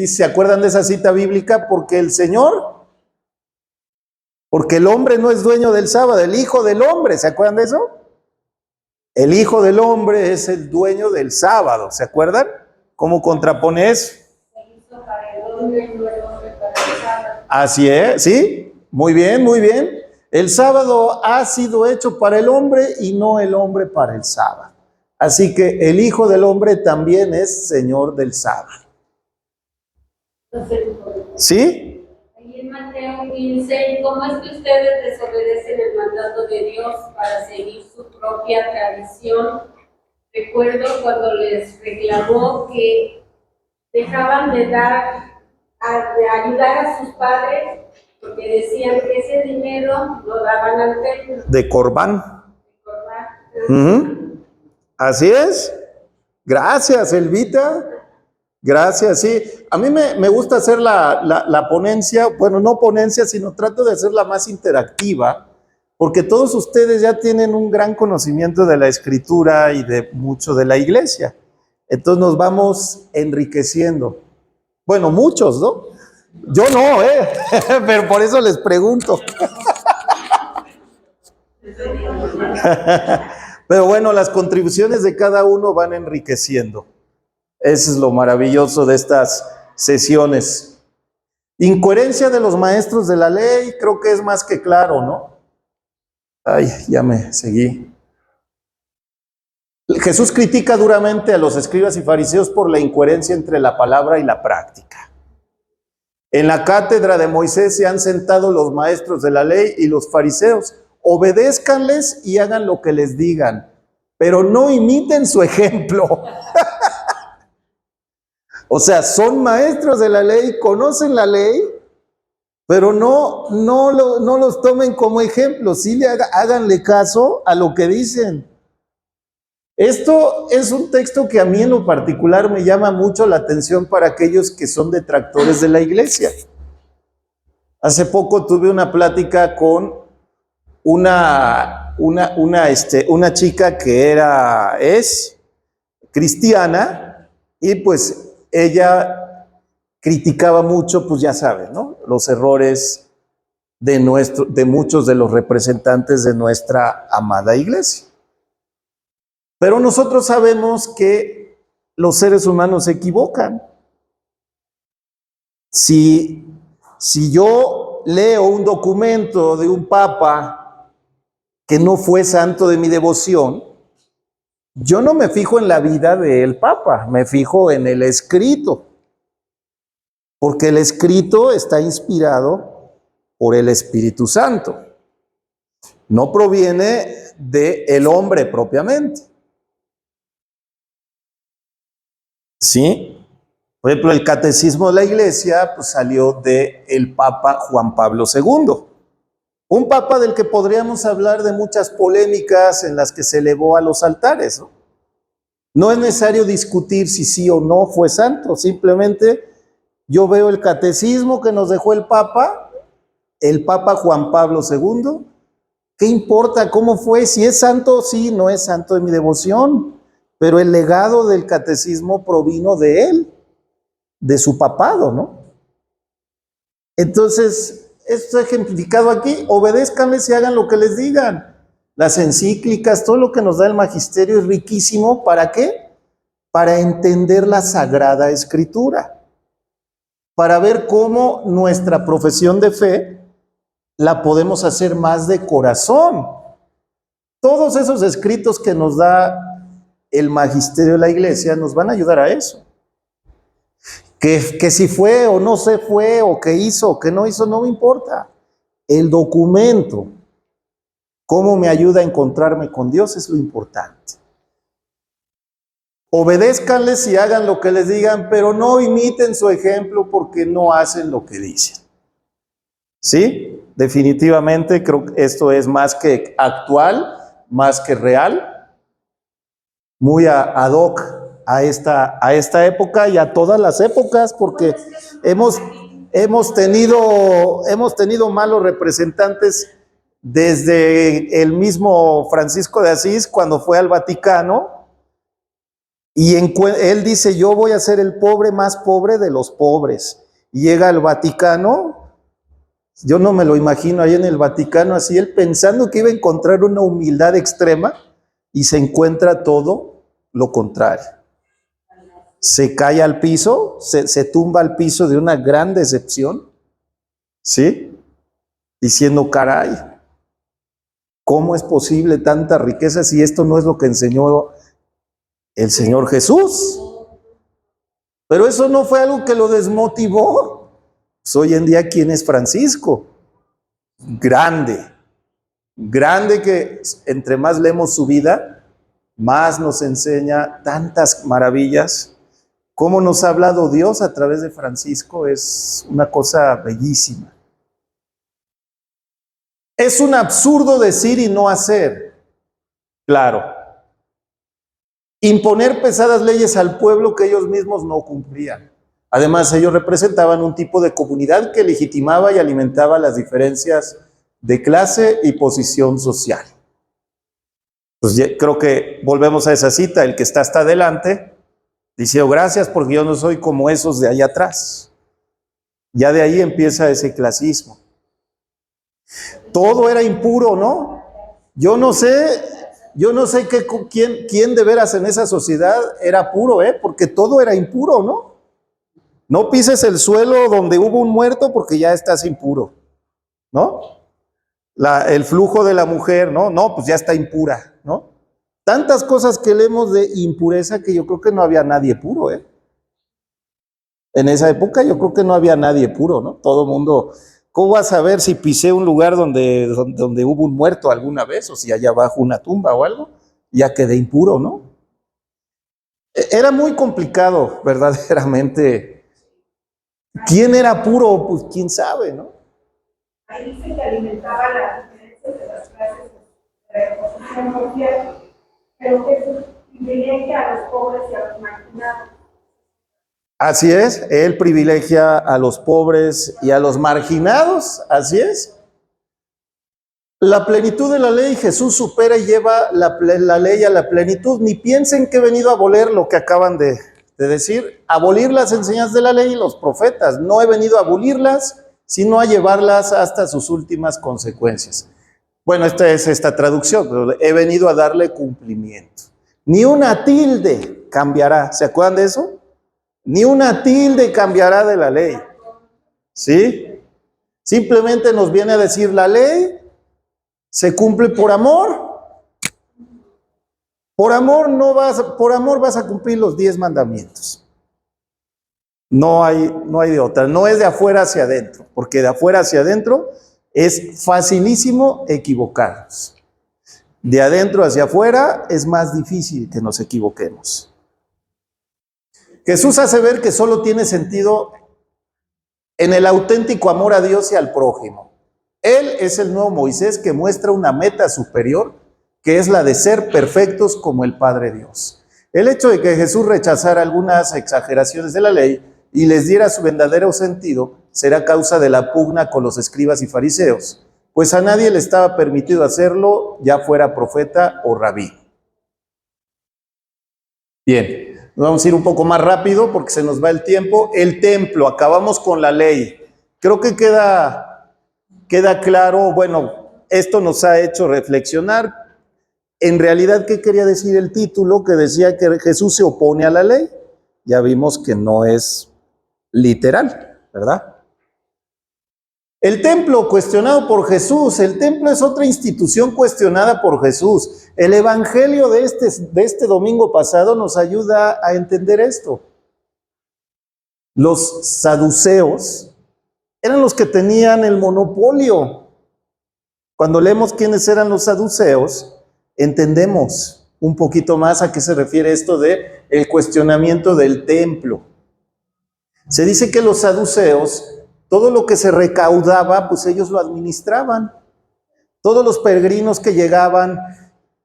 ¿Se acuerdan de esa cita bíblica? Porque el hombre no es dueño del sábado, el Hijo del Hombre, ¿se acuerdan de eso? El Hijo del Hombre es el dueño del sábado, ¿se acuerdan? ¿Cómo contrapone eso? Así es, ¿sí? Muy bien, muy bien. El sábado ha sido hecho para el hombre y no el hombre para el sábado. Así que el Hijo del Hombre también es Señor del sábado. ¿Sí? Ahí en Mateo 15, ¿cómo es que ustedes desobedecen el mandato de Dios para seguir su propia tradición? Recuerdo cuando les reclamó que dejaban de ayudar a sus padres, porque decían que ese dinero lo daban al templo. De Corbán. Así es. Gracias, Elvita. Gracias, sí. A mí me gusta hacer la ponencia, bueno, no ponencia, sino trato de hacerla más interactiva, porque todos ustedes ya tienen un gran conocimiento de la Escritura y de mucho de la iglesia. Entonces nos vamos enriqueciendo. Bueno, muchos, ¿no? Yo no, pero por eso les pregunto. Pero bueno, las contribuciones de cada uno van enriqueciendo. Eso es lo maravilloso de estas sesiones. Incoherencia de los maestros de la ley, creo que es más que claro, ¿no? Ay, ya me seguí. Jesús critica duramente a los escribas y fariseos por la incoherencia entre la palabra y la práctica. En la cátedra de Moisés se han sentado los maestros de la ley y los fariseos. Obedézcanles y hagan lo que les digan, pero no imiten su ejemplo. O sea, son maestros de la ley, conocen la ley, pero no los tomen como ejemplo. Sí háganle caso a lo que dicen. Esto es un texto que a mí en lo particular me llama mucho la atención para aquellos que son detractores de la iglesia. Hace poco tuve una plática con una chica que es cristiana y pues ella criticaba mucho, pues ya saben, ¿no? Los errores de muchos de los representantes de nuestra amada iglesia. Pero nosotros sabemos que los seres humanos se equivocan. Si yo leo un documento de un papa que no fue santo de mi devoción, yo no me fijo en la vida del papa, me fijo en el escrito. Porque el escrito está inspirado por el Espíritu Santo. No proviene del hombre propiamente. ¿Sí? Por ejemplo, el catecismo de la iglesia pues, salió del Papa Juan Pablo II. Un papa del que podríamos hablar de muchas polémicas en las que se elevó a los altares, ¿no? No es necesario discutir si sí o no fue santo, simplemente yo veo el catecismo que nos dejó el Papa Juan Pablo II. ¿Qué importa cómo fue? Si es santo, sí, no es santo de mi devoción. Pero el legado del catecismo provino de él, de su papado, ¿no? Entonces, esto es ejemplificado aquí. Obedézcanles y hagan lo que les digan. Las encíclicas, todo lo que nos da el magisterio es riquísimo. ¿Para qué? Para entender la Sagrada Escritura. Para ver cómo nuestra profesión de fe la podemos hacer más de corazón. Todos esos escritos que nos da el magisterio de la iglesia nos van a ayudar a eso. Que si fue o no se fue, o que hizo o que no hizo, no me importa. El documento, cómo me ayuda a encontrarme con Dios, es lo importante. Obedézcanles y hagan lo que les digan, pero no imiten su ejemplo porque no hacen lo que dicen. ¿Sí? Definitivamente creo que esto es más que actual, más que real. Muy ad hoc a esta época y a todas las épocas, porque hemos tenido malos representantes desde el mismo Francisco de Asís cuando fue al Vaticano y él dice, yo voy a ser el pobre más pobre de los pobres. Y llega al Vaticano, yo no me lo imagino ahí en el Vaticano así, él pensando que iba a encontrar una humildad extrema y se encuentra todo lo contrario. Se cae al piso, se tumba al piso de una gran decepción, ¿sí? Diciendo, caray, ¿cómo es posible tanta riqueza si esto no es lo que enseñó el Señor Jesús? Pero eso no fue algo que lo desmotivó. Pues hoy en día, ¿quién es Francisco? Grande que entre más leemos su vida, más nos enseña tantas maravillas. Cómo nos ha hablado Dios a través de Francisco es una cosa bellísima. Es un absurdo decir y no hacer. Claro. Imponer pesadas leyes al pueblo que ellos mismos no cumplían. Además, ellos representaban un tipo de comunidad que legitimaba y alimentaba las diferencias de clase y posición social. Pues creo que volvemos a esa cita, el que está hasta adelante, dice, gracias porque yo no soy como esos de allá atrás. Ya de ahí empieza ese clasismo. Todo era impuro, ¿no? Yo no sé quién de veras en esa sociedad era puro, porque todo era impuro, ¿no? No pises el suelo donde hubo un muerto porque ya estás impuro, ¿no? El flujo de la mujer, ¿no? No, pues ya está impura, ¿no? Tantas cosas que leemos de impureza que yo creo que no había nadie puro, ¿eh? En esa época yo creo que no había nadie puro, ¿no? Todo el mundo, ¿cómo vas a saber si pisé un lugar donde hubo un muerto alguna vez o si allá abajo una tumba o algo? Ya quedé impuro, ¿no? Era muy complicado, verdaderamente. ¿Quién era puro? Pues quién sabe, ¿no? Ahí dice que alimentaba las diferencias de las clases de reposición social, pero que eso privilegia a los pobres y a los marginados. Así es, él privilegia a los pobres y a los marginados, así es. La plenitud de la ley, Jesús supera y lleva la ley a la plenitud. Ni piensen que he venido a abolir lo que acaban de decir, abolir las enseñanzas de la ley y los profetas. No he venido a abolirlas, sino a llevarlas hasta sus últimas consecuencias. Bueno, esta es esta traducción, pero he venido a darle cumplimiento. Ni una tilde cambiará, ¿se acuerdan de eso? Ni una tilde cambiará de la ley, ¿sí? Simplemente nos viene a decir la ley se cumple por amor. Por amor vas a cumplir los 10 mandamientos. No hay de otra. No es de afuera hacia adentro, porque de afuera hacia adentro es facilísimo equivocarnos. De adentro hacia afuera es más difícil que nos equivoquemos. Jesús hace ver que solo tiene sentido en el auténtico amor a Dios y al prójimo. Él es el nuevo Moisés que muestra una meta superior, que es la de ser perfectos como el Padre Dios. El hecho de que Jesús rechazara algunas exageraciones de la ley y les diera su verdadero sentido será causa de la pugna con los escribas y fariseos, pues a nadie le estaba permitido hacerlo, ya fuera profeta o rabí. Bien. Vamos a ir un poco más rápido porque se nos va el tiempo. El templo, acabamos con la ley. Creo que queda claro, bueno, esto nos ha hecho reflexionar. En realidad, ¿qué quería decir el título? Que decía que Jesús se opone a la ley. Ya vimos que no es literal, ¿verdad? El templo cuestionado por Jesús. El templo es otra institución cuestionada por Jesús. El evangelio de este domingo pasado nos ayuda a entender esto. Los saduceos eran los que tenían el monopolio. Cuando leemos quiénes eran los saduceos, entendemos un poquito más a qué se refiere esto de el cuestionamiento del templo. Se dice que los saduceos, todo lo que se recaudaba, pues ellos lo administraban. Todos los peregrinos que llegaban,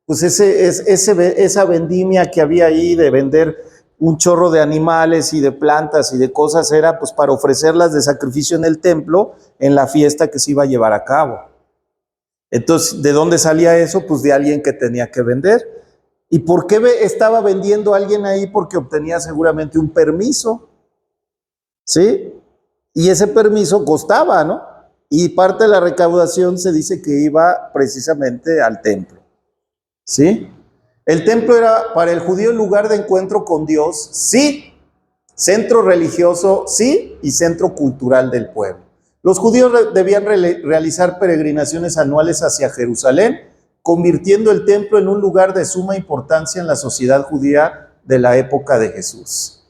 pues esa vendimia que había ahí de vender un chorro de animales y de plantas y de cosas era pues para ofrecerlas de sacrificio en el templo en la fiesta que se iba a llevar a cabo. Entonces, ¿de dónde salía eso? Pues de alguien que tenía que vender. ¿Y por qué estaba vendiendo a alguien ahí? Porque obtenía seguramente un permiso, ¿sí? Y ese permiso costaba, ¿no? Y parte de la recaudación se dice que iba precisamente al templo, ¿sí? El templo era para el judío el lugar de encuentro con Dios, sí, centro religioso, sí, y centro cultural del pueblo. Los judíos debían realizar peregrinaciones anuales hacia Jerusalén, convirtiendo el templo en un lugar de suma importancia en la sociedad judía de la época de Jesús.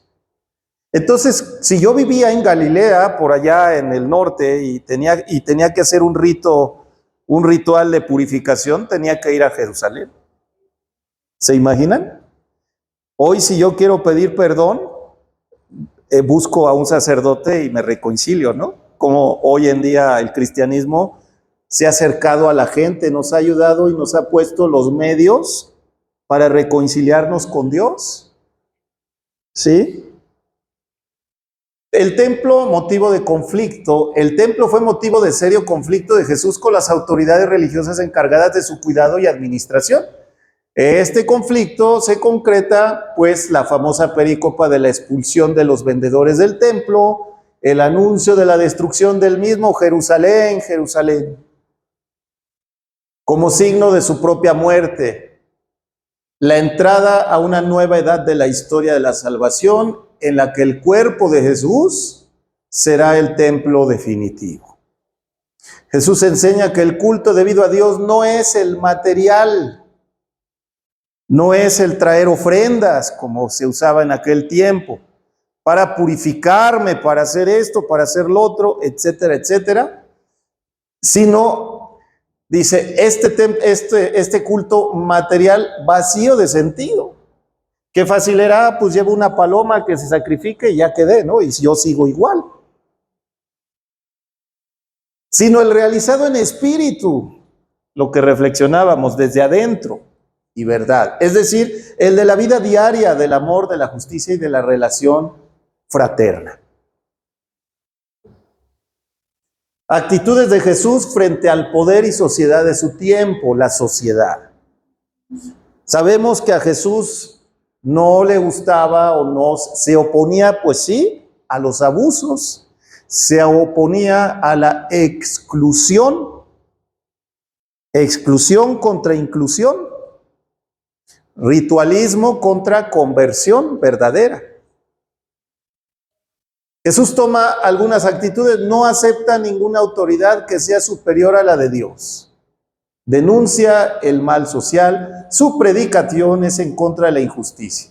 Entonces, si yo vivía en Galilea, por allá en el norte, y tenía que hacer un ritual de purificación, tenía que ir a Jerusalén. ¿Se imaginan? Hoy, si yo quiero pedir perdón, busco a un sacerdote y me reconcilio, ¿no? Como hoy en día el cristianismo se ha acercado a la gente, nos ha ayudado y nos ha puesto los medios para reconciliarnos con Dios. ¿Sí? El templo, motivo de conflicto. El templo fue motivo de serio conflicto de Jesús con las autoridades religiosas encargadas de su cuidado y administración. Este conflicto se concreta, pues, la famosa perícopa de la expulsión de los vendedores del templo, el anuncio de la destrucción del mismo, Jerusalén, Jerusalén, como signo de su propia muerte, la entrada a una nueva edad de la historia de la salvación en la que el cuerpo de Jesús será el templo definitivo. Jesús enseña que el culto debido a Dios no es el material, no es el traer ofrendas como se usaba en aquel tiempo, para purificarme, para hacer esto, para hacer lo otro, etcétera, etcétera, sino, dice, este culto material vacío de sentido. Qué fácil era, pues llevo una paloma que se sacrifique y ya quedé, ¿no? Y yo sigo igual. Sino el realizado en espíritu, lo que reflexionábamos desde adentro y verdad. Es decir, el de la vida diaria, del amor, de la justicia y de la relación fraterna. Actitudes de Jesús frente al poder y sociedad de su tiempo, la sociedad. Sabemos que a Jesús no le gustaba o no se oponía, pues sí, a los abusos, se oponía a la exclusión contra inclusión, ritualismo contra conversión verdadera. Jesús toma algunas actitudes, no acepta ninguna autoridad que sea superior a la de Dios. Denuncia el mal social, su predicación es en contra de la injusticia.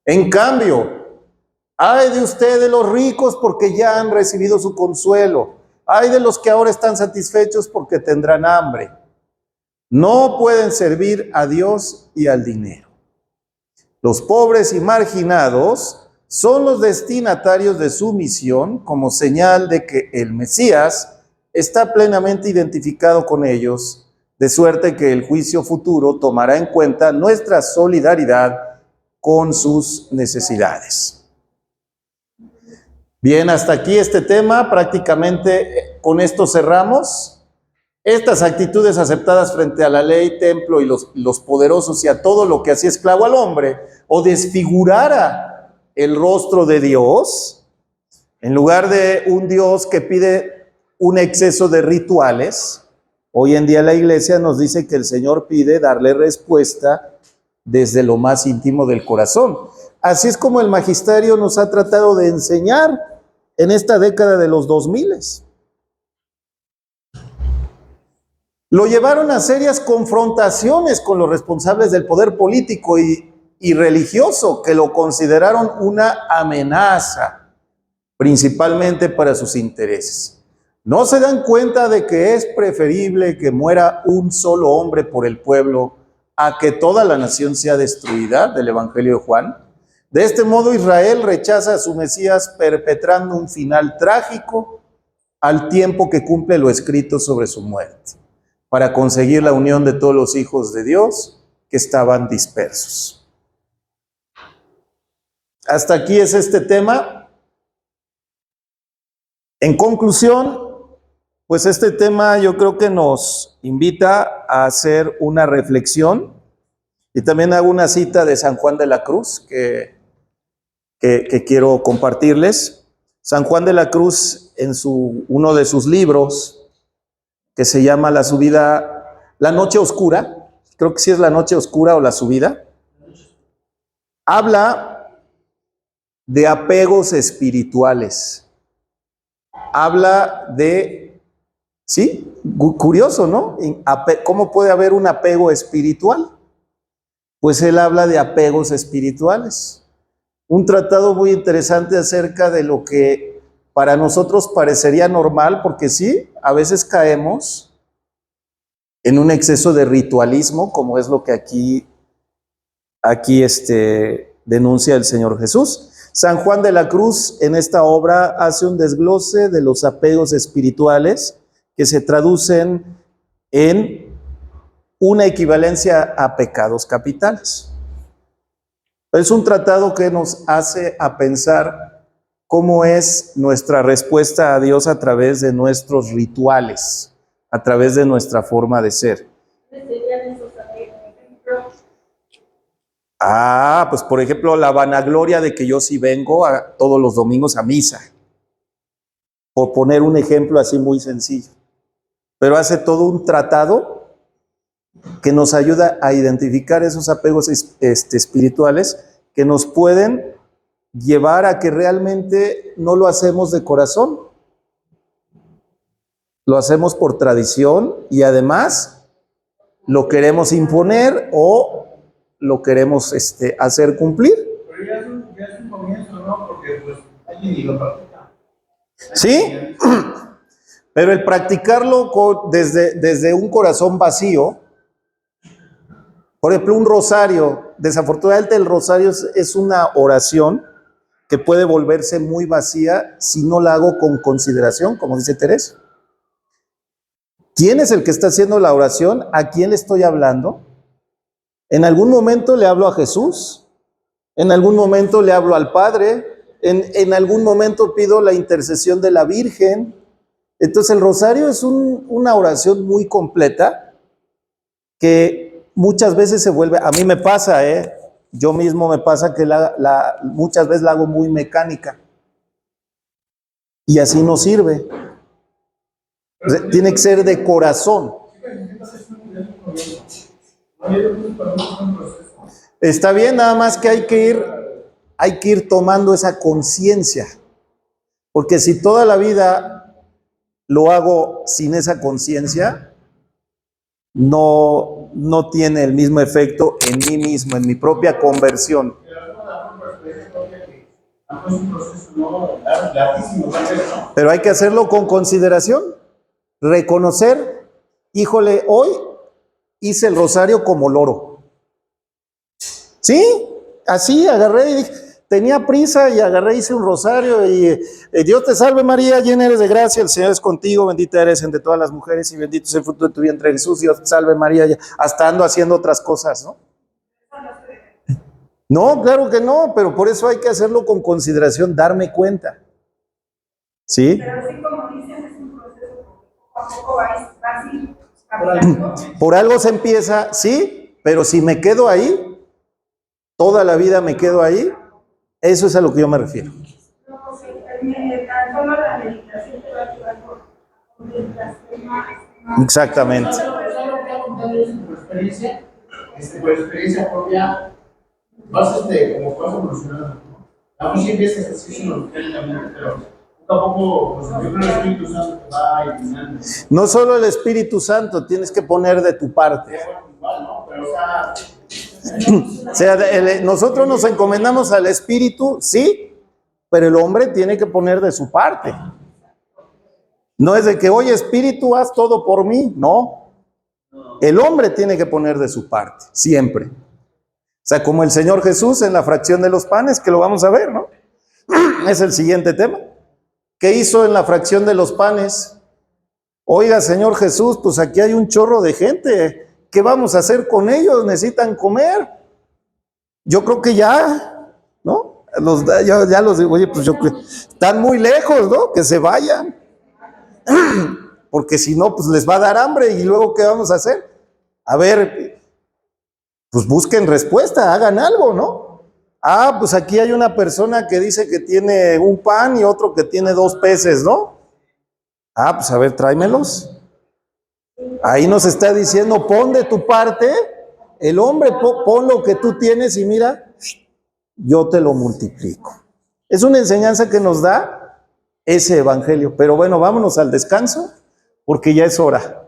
En cambio, ay de ustedes los ricos porque ya han recibido su consuelo. Ay de los que ahora están satisfechos porque tendrán hambre. No pueden servir a Dios y al dinero. Los pobres y marginados son los destinatarios de su misión como señal de que el Mesías está plenamente identificado con ellos, de suerte que el juicio futuro tomará en cuenta nuestra solidaridad con sus necesidades. Bien, hasta aquí este tema, prácticamente con esto cerramos. Estas actitudes aceptadas frente a la ley, templo y los poderosos y a todo lo que hacía esclavo al hombre o desfigurara el rostro de Dios, en lugar de un Dios que pide un exceso de rituales, hoy en día la iglesia nos dice que el Señor pide darle respuesta desde lo más íntimo del corazón. Así es como el magisterio nos ha tratado de enseñar en esta década de los 2000. Lo llevaron a serias confrontaciones con los responsables del poder político y religioso, que lo consideraron una amenaza, principalmente para sus intereses. ¿No se dan cuenta de que es preferible que muera un solo hombre por el pueblo a que toda la nación sea destruida? Del Evangelio de Juan. De este modo Israel rechaza a su Mesías, perpetrando un final trágico al tiempo que cumple lo escrito sobre su muerte, para conseguir la unión de todos los hijos de Dios que estaban dispersos. Hasta aquí es este tema. En conclusión, pues este tema yo creo que nos invita a hacer una reflexión, y también hago una cita de San Juan de la Cruz que quiero compartirles. San Juan de la Cruz, en uno de sus libros, que se llama La Noche Oscura, creo que sí es La Noche Oscura o La Subida, habla de apegos espirituales. Habla de, sí, curioso, ¿no? ¿Cómo puede haber un apego espiritual? Pues él habla de apegos espirituales. Un tratado muy interesante acerca de lo que para nosotros parecería normal, porque sí, a veces caemos en un exceso de ritualismo, como es lo que aquí denuncia el Señor Jesús. San Juan de la Cruz en esta obra hace un desglose de los apegos espirituales que se traducen en una equivalencia a pecados capitales. Es un tratado que nos hace a pensar cómo es nuestra respuesta a Dios a través de nuestros rituales, a través de nuestra forma de ser. Pues por ejemplo, la vanagloria de que yo sí vengo todos los domingos a misa, por poner un ejemplo así muy sencillo. Pero hace todo un tratado que nos ayuda a identificar esos apegos espirituales que nos pueden llevar a que realmente no lo hacemos de corazón, lo hacemos por tradición y además lo queremos imponer o lo queremos hacer cumplir. Pero ya es un comienzo, ¿no? Porque pues alguien ni lo practica. ¿Sí? Pero el practicarlo desde un corazón vacío, por ejemplo, un rosario, desafortunadamente el rosario es una oración que puede volverse muy vacía si no la hago con consideración, como dice Teresa. ¿Quién es el que está haciendo la oración? ¿A quién le estoy hablando? En algún momento le hablo a Jesús, en algún momento le hablo al Padre, en algún momento pido la intercesión de la Virgen. Entonces el rosario es una oración muy completa que muchas veces se vuelve, a mí me pasa, yo mismo me pasa que muchas veces la hago muy mecánica y así no sirve. O sea, tiene que ser de corazón. Está bien, nada más que hay que ir tomando esa conciencia, porque si toda la vida lo hago sin esa conciencia, no tiene el mismo efecto en mí mismo, en mi propia conversión. Pero hay que hacerlo con consideración, reconocer, híjole, hoy hice el rosario como loro. ¿Sí? Así agarré y dije, tenía prisa y agarré, hice un rosario y Dios te salve María, llena eres de gracia, el Señor es contigo, bendita eres entre todas las mujeres y bendito es el fruto de tu vientre Jesús, Dios te salve María, hasta ando haciendo otras cosas, ¿no? No, claro que no, pero por eso hay que hacerlo con consideración, darme cuenta. ¿Sí? Pero así como dices, es un proceso poco a poco va así caminando. Por algo se empieza, sí, pero si me quedo ahí, toda la vida me quedo ahí, eso es a lo que yo me refiero. No, tan solo la meditación te va a ayudar por concentración más. Exactamente. ¿Sabes lo que ha contado eso por experiencia? Por experiencia propia, vas como vas evolucionando, ¿no? A veces empiezas así sino mecánicamente, pero poco a poco, pues, yo creo que el Espíritu Santo te va iluminando. No solo el Espíritu Santo, tienes que poner de tu parte. Igual, ¿no? Pero, O sea, nosotros nos encomendamos al Espíritu, sí, pero el hombre tiene que poner de su parte. No es de que, oye, Espíritu, haz todo por mí. No. El hombre tiene que poner de su parte, siempre. O sea, como el Señor Jesús en la fracción de los panes, que lo vamos a ver, ¿no? Es el siguiente tema. ¿Qué hizo en la fracción de los panes? Oiga, Señor Jesús, pues aquí hay un chorro de gente. ¿Qué vamos a hacer con ellos? Necesitan comer. Yo creo que ya, ¿no? Ya los digo, oye, pues yo creo, están muy lejos, ¿no? Que se vayan. Porque si no, pues les va a dar hambre y luego, ¿qué vamos a hacer? A ver, pues busquen respuesta, hagan algo, ¿no? Ah, pues aquí hay una persona que dice que tiene un pan y otro que tiene 2 peces, ¿no? Ah, pues a ver, tráemelos. Ahí nos está diciendo, pon de tu parte, el hombre, pon lo que tú tienes y mira, yo te lo multiplico. Es una enseñanza que nos da ese evangelio. Pero bueno, vámonos al descanso, porque ya es hora.